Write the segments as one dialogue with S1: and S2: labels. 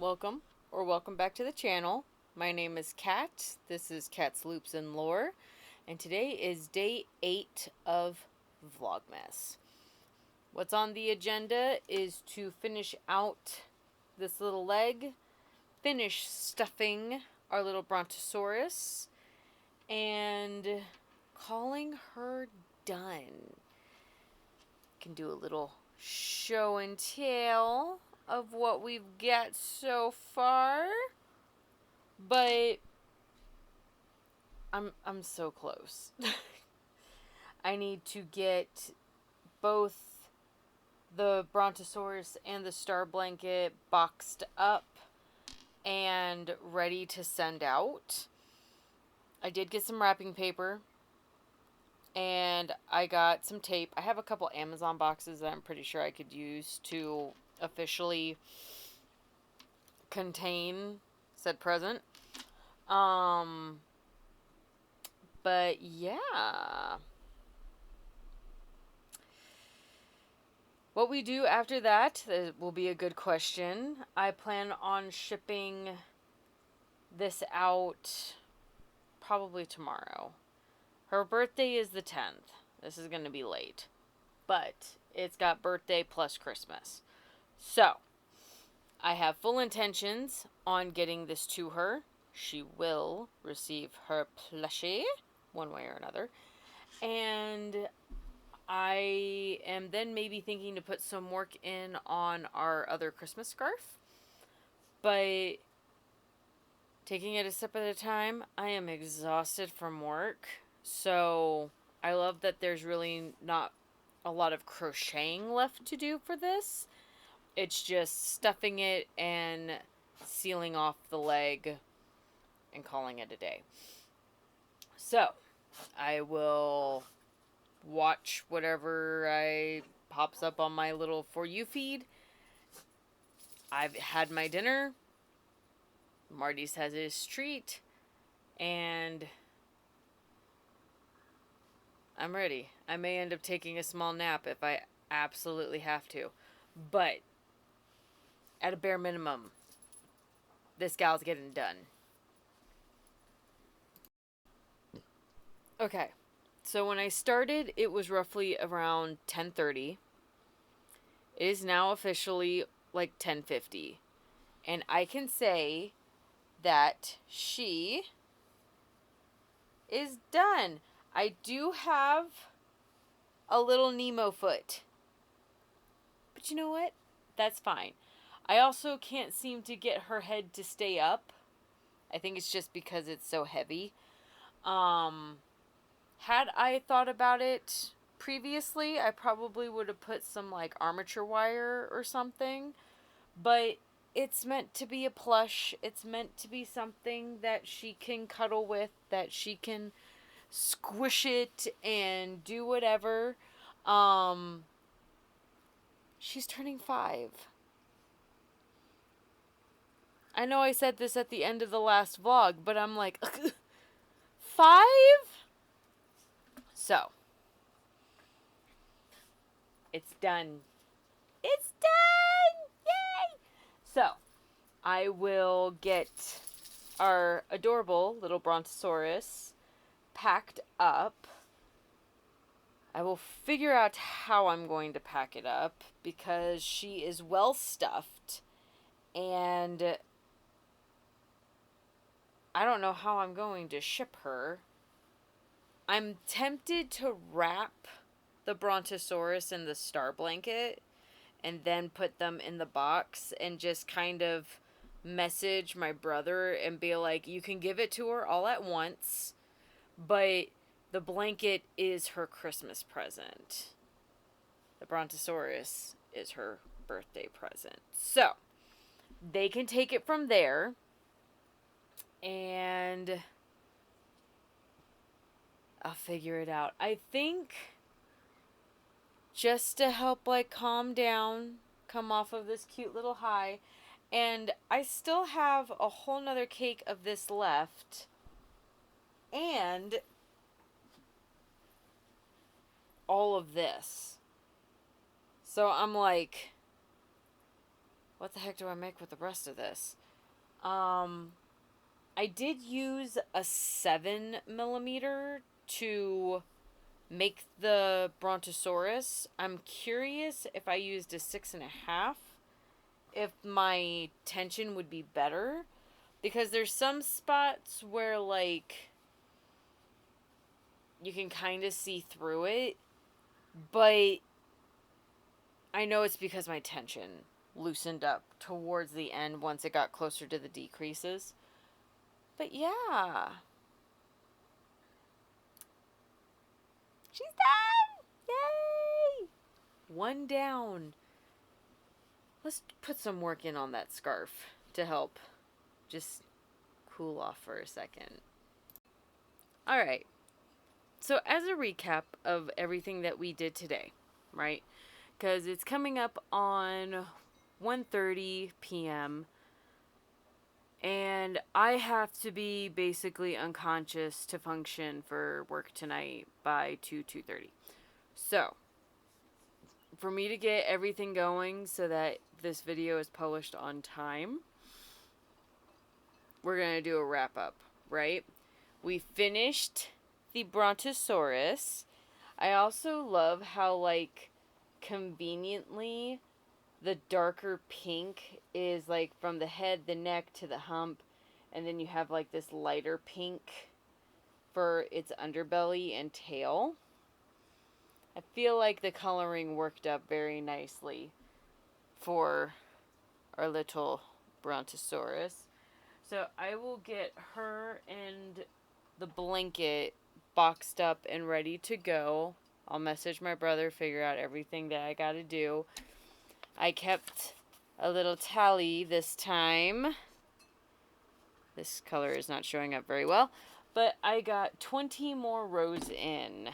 S1: welcome or welcome back to the channel. My name is Kat. This is Kat's Loops and Lore, and today is day 8 of Vlogmas. What's on the agenda is to finish out this little leg, finish stuffing our little brontosaurus, and calling her done. Can do a little show and tell of what we've got so far, but I'm so close. I need to get both the brontosaurus and the star blanket boxed up and ready to send out. I did get some wrapping paper and I got some tape. I have a couple Amazon boxes that I'm pretty sure I could use to officially contain said present. But yeah. What we do after that will be a good question. I plan on shipping this out probably tomorrow. Her birthday is the 10th. This is going to be late. But it's got birthday plus Christmas. So, I have full intentions on getting this to her. She will receive her plushie, one way or another. And I am then maybe thinking to put some work in on our other Christmas scarf. But taking it a step at a time, I am exhausted from work. So I love that there's really not a lot of crocheting left to do for this. It's just stuffing it and sealing off the leg and calling it a day. So I will watch whatever pops up on my little For You feed. I've had my dinner. Marty's has his treat. And I'm ready. I may end up taking a small nap if I absolutely have to. But at a bare minimum, this gal's getting done. Okay. So when I started, it was roughly around 10:30. It is now officially like 10:50. And I can say that she is done. I do have a little Nemo foot. But you know what? That's fine. I also can't seem to get her head to stay up. I think it's just because it's so heavy. Had I thought about it previously, I probably would have put some like armature wire or something. But it's meant to be a plush. It's meant to be something that she can cuddle with, that she can squish it and do whatever. She's turning 5. I know I said this at the end of the last vlog, but I'm like, 5? So, it's done. It's done! Yay! So, I will get our adorable little brontosaurus packed up. I will figure out how I'm going to pack it up because she is well stuffed and I don't know how I'm going to ship her. I'm tempted to wrap the brontosaurus in the star blanket and then put them in the box and just kind of message my brother and be like, you can give it to her all at once, but the blanket is her Christmas present. The brontosaurus is her birthday present. So, they can take it from there. And I'll figure it out. I think just to help like calm down, come off of this cute little high. And I still have a whole nother cake of this left. And all of this. So I'm like, what the heck do I make with the rest of this? I did use a 7mm to make the brontosaurus. I'm curious if I used a 6.5, if my tension would be better. Because there's some spots where, like, you can kind of see through it. But I know it's because my tension loosened up towards the end once it got closer to the decreases. But yeah. She's done! Yay! One down. Let's put some work in on that scarf to help just cool off for a second. Alright. So as a recap of everything that we did today, right? Because it's coming up on 1:30 p.m. and I have to be basically unconscious to function for work tonight by 2:30. So, for me to get everything going so that this video is published on time, we're going to do a wrap up, right? We finished the Brontosaurus. I also love how, like, conveniently the darker pink is, like, from the head, the neck, to the hump, and then you have, like, this lighter pink for its underbelly and tail. I feel like the coloring worked up very nicely for our little Brontosaurus. So I will get her and the blanket boxed up and ready to go. I'll message my brother, figure out everything that I gotta do. I kept a little tally this time. This color is not showing up very well, but I got 20 more rows in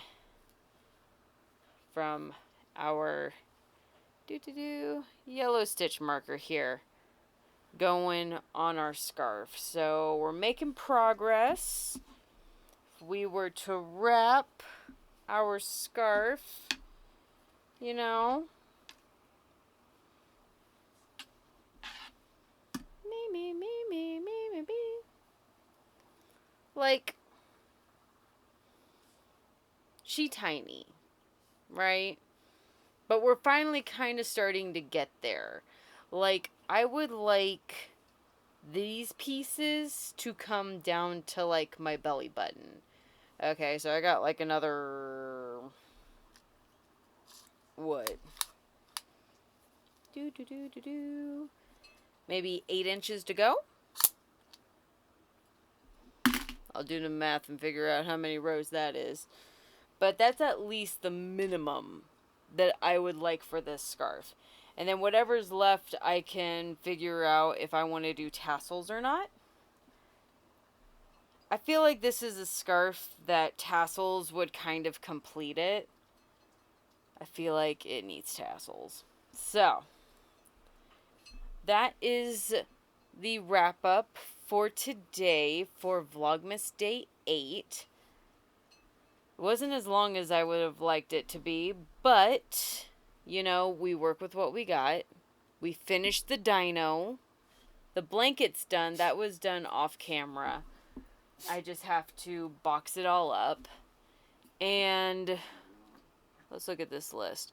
S1: from our yellow stitch marker here going on our scarf. So we're making progress. If we were to wrap our scarf, you know, me, like, she tiny, right? But we're finally kind of starting to get there. Like, I would like these pieces to come down to, like, my belly button. Okay, so I got, like, another... what? Maybe 8 inches to go? I'll do the math and figure out how many rows that is. But that's at least the minimum that I would like for this scarf. And then whatever's left, I can figure out if I want to do tassels or not. I feel like this is a scarf that tassels would kind of complete it. I feel like it needs tassels. So, that is the wrap up for today for Vlogmas Day 8. It wasn't as long as I would have liked it to be, but, you know, we work with what we got. We finished the dino. The blanket's done. That was done off camera. I just have to box it all up. And let's look at this list.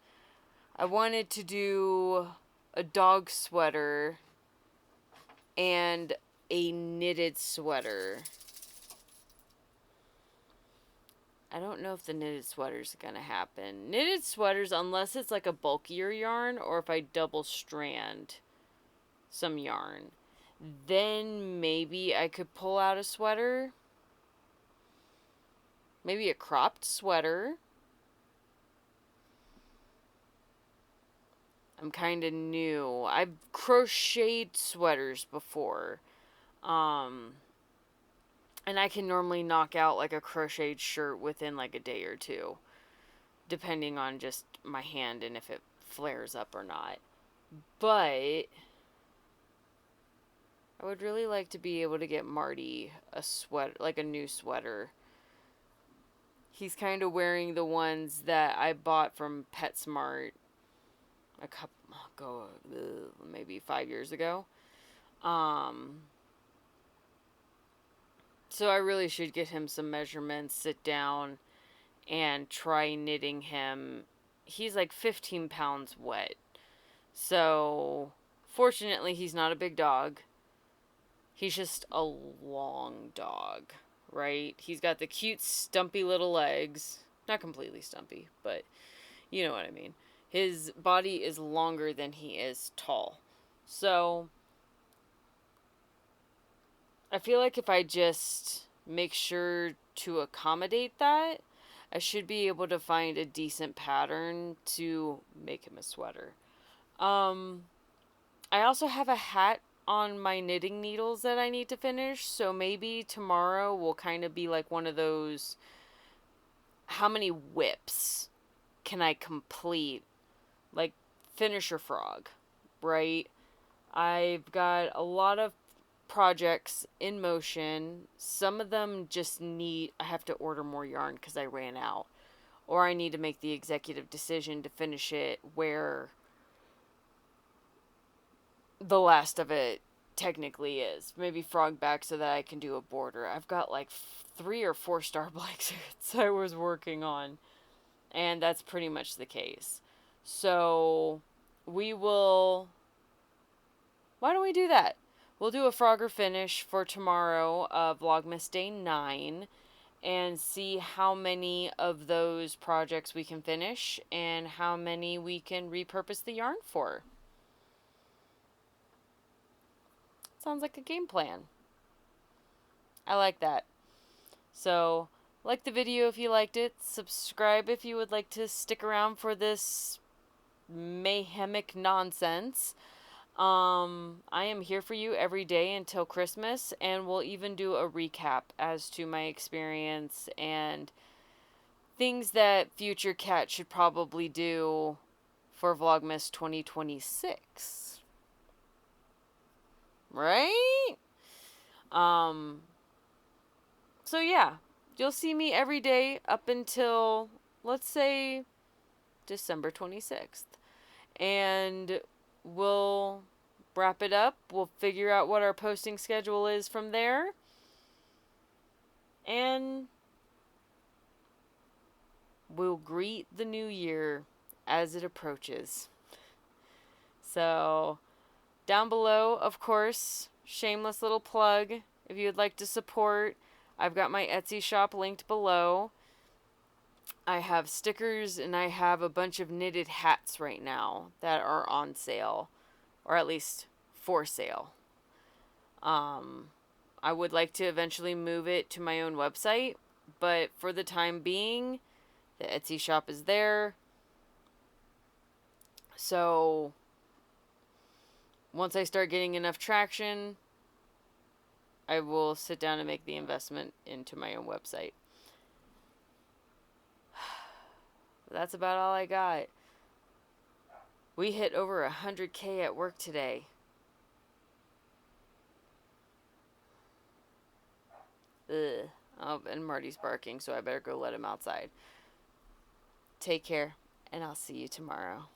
S1: I wanted to do a dog sweater and a knitted sweater. I don't know if the knitted sweater's gonna happen. Knitted sweaters, unless it's like a bulkier yarn or if I double strand some yarn, then maybe I could pull out a sweater. Maybe a cropped sweater. I'm kind of new. I've crocheted sweaters before. And I can normally knock out like a crocheted shirt within like a day or two, depending on just my hand and if it flares up or not. But I would really like to be able to get Marty a sweater, like a new sweater. He's kind of wearing the ones that I bought from PetSmart. a couple maybe 5 years ago. Um, so I really should get him some measurements, sit down, and try knitting him. He's like 15 pounds wet. So, fortunately, he's not a big dog. He's just a long dog, right? He's got the cute, stumpy little legs. Not completely stumpy, but you know what I mean. His body is longer than he is tall. So, I feel like if I just make sure to accommodate that, I should be able to find a decent pattern to make him a sweater. Um, I also have a hat on my knitting needles that I need to finish, so maybe tomorrow will kind of be like one of those, how many whips can I complete? Like, finish your frog, right? I've got a lot of projects in motion. Some of them just need, I have to order more yarn because I ran out. Or I need to make the executive decision to finish it where the last of it technically is. Maybe frog back so that I can do a border. I've got like 3 or 4 star blankets I was working on. And that's pretty much the case. So we will. Why don't we do that? We'll do a Frogger finish for tomorrow, Vlogmas Day 9, and see how many of those projects we can finish and how many we can repurpose the yarn for. Sounds like a game plan. I like that. So, like the video if you liked it. Subscribe if you would like to stick around for this mayhemic nonsense. I am here for you every day until Christmas, and we'll even do a recap as to my experience and things that future Cat should probably do for Vlogmas 2026. Right? So yeah, you'll see me every day up until, let's say, December 26th. And we'll wrap it up. We'll figure out what our posting schedule is from there. And we'll greet the new year as it approaches. So, down below, of course, shameless little plug. If you'd like to support, I've got my Etsy shop linked below. I have stickers and I have a bunch of knitted hats right now that are on sale, or at least for sale. I would like to eventually move it to my own website, but for the time being, the Etsy shop is there. So once I start getting enough traction, I will sit down and make the investment into my own website. That's about all I got. We hit over 100K at work today. Ugh. Oh, and Marty's barking, so I better go let him outside. Take care, and I'll see you tomorrow.